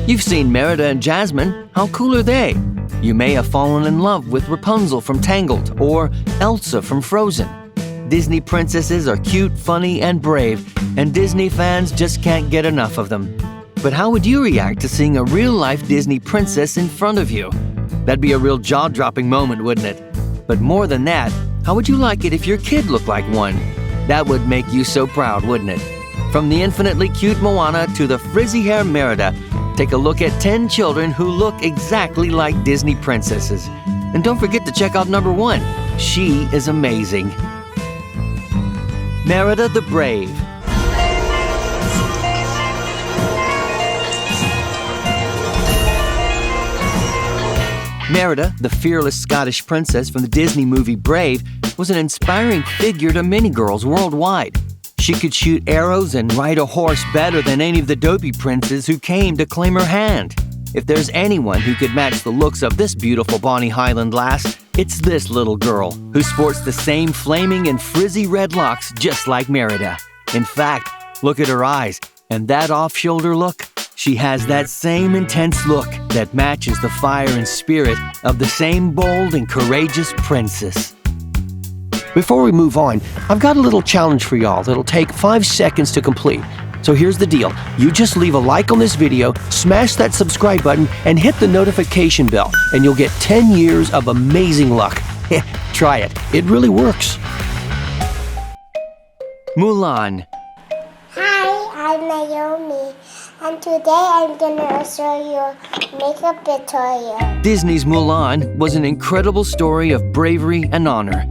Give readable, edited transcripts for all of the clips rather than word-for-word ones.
You've seen Merida and Jasmine. How cool are they? You may have fallen in love with Rapunzel from Tangled or Elsa from Frozen. Disney princesses are cute, funny, and brave, and Disney fans just can't get enough of them. But how would you react to seeing a real-life Disney princess in front of you? That'd be a real jaw-dropping moment, wouldn't it? But more than that, how would you like it if your kid looked like one? That would make you so proud, wouldn't it? From the infinitely cute Moana to the frizzy-hair Merida, take a look at 10 children who look exactly like Disney princesses. And don't forget to check out number 1. She is amazing. Merida the Brave. Merida, the fearless Scottish princess from the Disney movie Brave, was an inspiring figure to many girls worldwide. She could shoot arrows and ride a horse better than any of the dopey princes who came to claim her hand. If there's anyone who could match the looks of this beautiful Bonnie Highland lass, it's this little girl, who sports the same flaming and frizzy red locks just like Merida. In fact, look at her eyes, and that off-shoulder look. She has that same intense look that matches the fire and spirit of the same bold and courageous princess. Before we move on, I've got a little challenge for y'all that'll take 5 seconds to complete. So here's the deal. You just leave a like on this video, smash that subscribe button, and hit the notification bell, and you'll get 10 years of amazing luck. Try it. It really works. Mulan. Hi, I'm Naomi, and today I'm gonna show you makeup tutorial. Disney's Mulan was an incredible story of bravery and honor.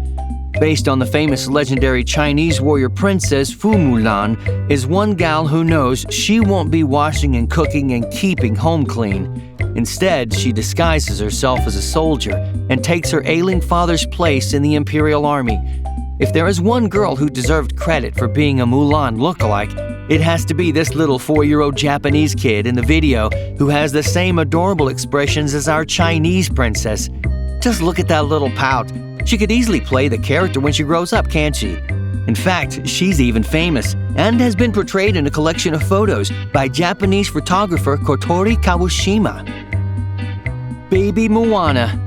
Based on the famous legendary Chinese warrior princess Fu Mulan, is one gal who knows she won't be washing and cooking and keeping home clean. Instead, she disguises herself as a soldier and takes her ailing father's place in the Imperial Army. If there is one girl who deserved credit for being a Mulan lookalike, it has to be this little 4-year-old Japanese kid in the video who has the same adorable expressions as our Chinese princess. Just look at that little pout. She could easily play the character when she grows up, can't she? In fact, she's even famous and has been portrayed in a collection of photos by Japanese photographer Kotori Kawashima. Baby Moana.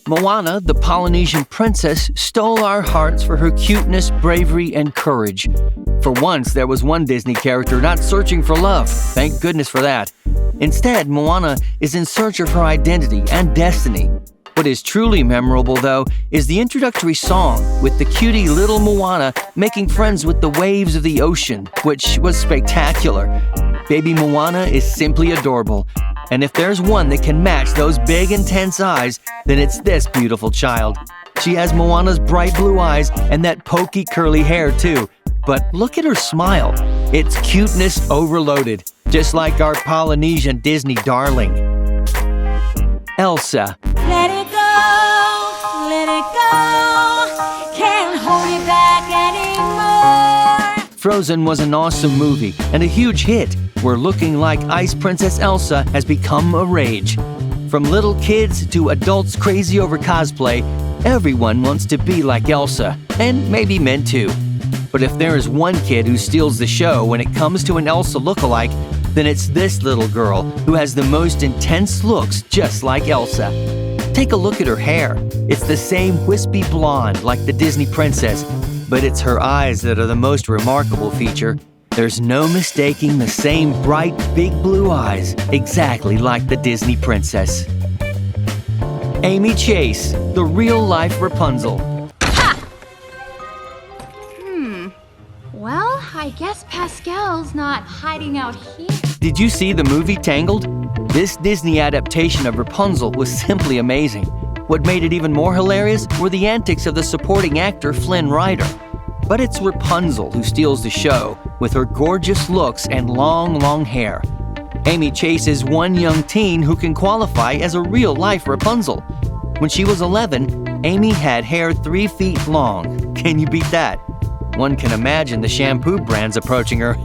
Moana, the Polynesian princess, stole our hearts for her cuteness, bravery, and courage. For once, there was one Disney character not searching for love. Thank goodness for that. Instead, Moana is in search of her identity and destiny. What is truly memorable, though, is the introductory song with the cutie little Moana making friends with the waves of the ocean, which was spectacular. Baby Moana is simply adorable. And if there's one that can match those big, intense eyes, then it's this beautiful child. She has Moana's bright blue eyes and that pokey, curly hair, too. But look at her smile. It's cuteness overloaded, just like our Polynesian Disney darling. Elsa. Let it go, can't hold it back anymore. Frozen was an awesome movie and a huge hit, where looking like Ice Princess Elsa has become a rage. From little kids to adults crazy over cosplay, everyone wants to be like Elsa, and maybe men too. But if there is one kid who steals the show when it comes to an Elsa lookalike, then it's this little girl who has the most intense looks just like Elsa. Take a look at her hair. It's the same wispy blonde like the Disney princess, but it's her eyes that are the most remarkable feature. There's no mistaking the same bright, big blue eyes, exactly like the Disney princess. AIMEE Chase, the real-life Rapunzel. Well, I guess Pascal's not hiding out here. Did you see the movie Tangled? This Disney adaptation of Rapunzel was simply amazing. What made it even more hilarious were the antics of the supporting actor Flynn Rider. But it's Rapunzel who steals the show with her gorgeous looks and long hair. AIMEE Chase is one young teen who can qualify as a real-life Rapunzel. When she was 11, AIMEE had hair 3 feet long. Can you beat that? One can imagine the shampoo brands approaching her.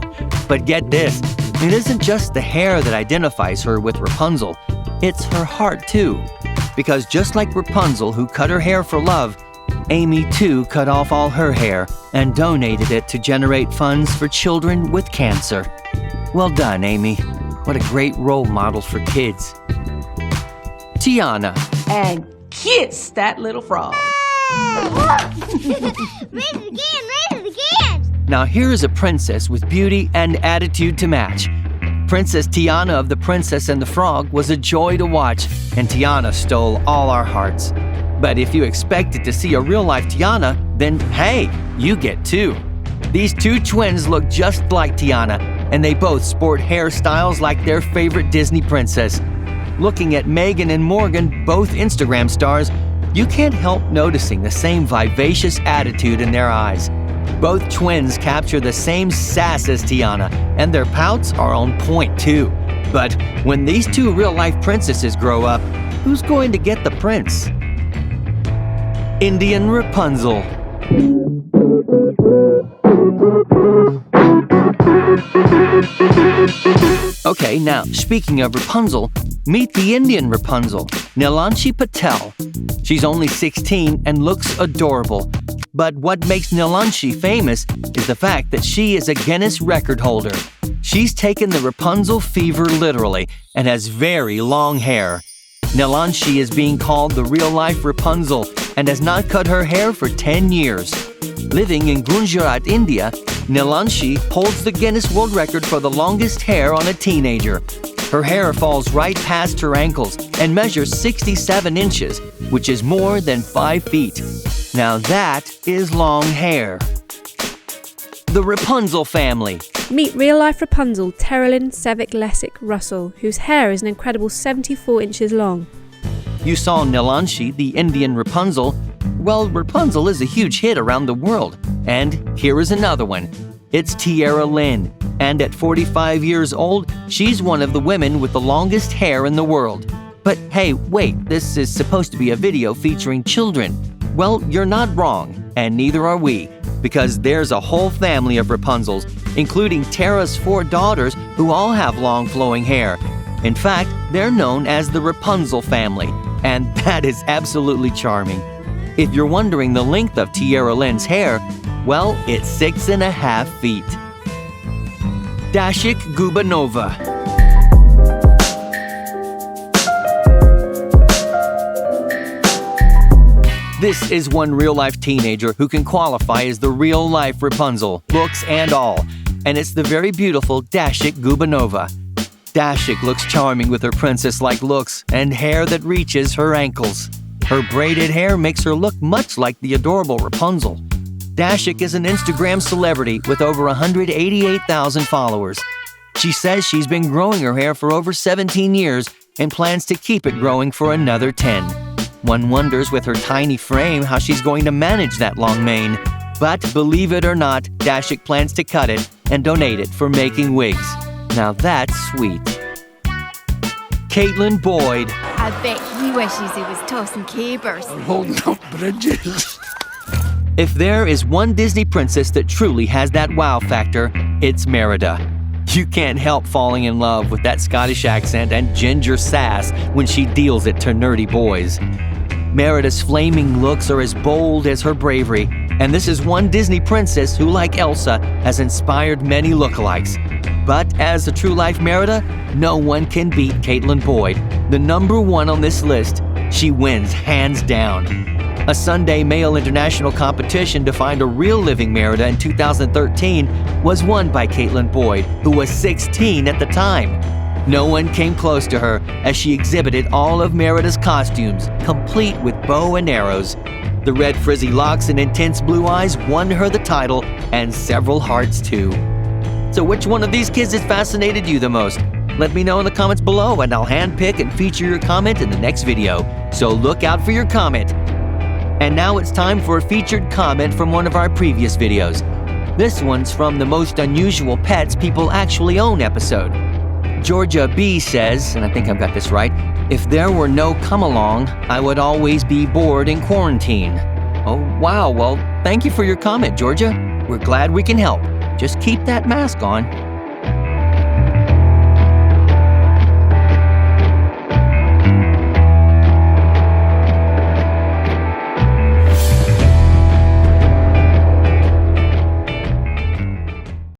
But get this, it isn't just the hair that identifies her with Rapunzel, it's her heart too. Because just like Rapunzel, who cut her hair for love, AIMEE too cut off all her hair and donated it to generate funds for children with cancer. Well done, AIMEE. What a great role model for kids. Tiana. And kiss that little frog. Raise it again! Now here is a princess with beauty and attitude to match. Princess Tiana of The Princess and the Frog was a joy to watch, and Tiana stole all our hearts. But if you expected to see a real-life Tiana, then hey, you get two. These two twins look just like Tiana, and they both sport hairstyles like their favorite Disney princess. Looking at Megan and Morgan, both Instagram stars, you can't help noticing the same vivacious attitude in their eyes. Both twins capture the same sass as Tiana, and their pouts are on point too. But when these two real-life princesses grow up, who's going to get the prince? Indian Rapunzel. Okay, now, speaking of Rapunzel, meet the Indian Rapunzel, Nilanshi Patel. She's only 16 and looks adorable. But what makes Nilanshi famous is the fact that she is a Guinness record holder. She's taken the Rapunzel fever literally and has very long hair. Nilanshi is being called the real-life Rapunzel and has not cut her hair for 10 years. Living in Gujarat, India, Nilanshi holds the Guinness World Record for the longest hair on a teenager. Her hair falls right past her ankles and measures 67 inches, which is more than 5 feet. Now that is long hair. The Rapunzel family. Meet real-life Rapunzel Terrelyn Sevick Lessick Russell, whose hair is an incredible 74 inches long. You saw Nilanshi, the Indian Rapunzel. Well, Rapunzel is a huge hit around the world. And here is another one. It's Tiara Lynn. And at 45 years old, she's one of the women with the longest hair in the world. But hey, wait, this is supposed to be a video featuring children. Well, you're not wrong, and neither are we, because there's a whole family of Rapunzels, including Tara's 4 daughters who all have long flowing hair. In fact, they're known as the Rapunzel family, and that is absolutely charming. If you're wondering the length of Tiara Lynn's hair, well, it's 6.5 feet. Dashik Gubanova. This is one real-life teenager who can qualify as the real-life Rapunzel, looks and all, and it's the very beautiful Dashik Gubanova. Dashik looks charming with her princess-like looks and hair that reaches her ankles. Her braided hair makes her look much like the adorable Rapunzel. Dashik is an Instagram celebrity with over 188,000 followers. She says she's been growing her hair for over 17 years and plans to keep it growing for another 10. One wonders with her tiny frame how she's going to manage that long mane. But believe it or not, Dashik plans to cut it and donate it for making wigs. Now that's sweet. Caitlin Boyd. I bet he wishes he was tossing cabers. Holding up bridges. If there is one Disney princess that truly has that wow factor, it's Merida. You can't help falling in love with that Scottish accent and ginger sass when she deals it to nerdy boys. Merida's flaming looks are as bold as her bravery, and this is one Disney princess who, like Elsa, has inspired many lookalikes. But as a true-life Merida, no one can beat Caitlin Boyd, the #1 on this list. She wins hands down. A Sunday Male International competition to find a real living Merida in 2013 was won by Caitlin Boyd, who was 16 at the time. No one came close to her as she exhibited all of Merida's costumes, complete with bow and arrows. The red frizzy locks and intense blue eyes won her the title and several hearts too. So which one of these kids has fascinated you the most? Let me know in the comments below and I'll handpick and feature your comment in the next video. So look out for your comment. And now it's time for a featured comment from one of our previous videos. This one's from the Most Unusual Pets People Actually Own episode. Georgia B says, and I think I've got this right, if there were no come-along, I would always be bored in quarantine. Oh, wow, well, thank you for your comment, Georgia. We're glad we can help. Just keep that mask on.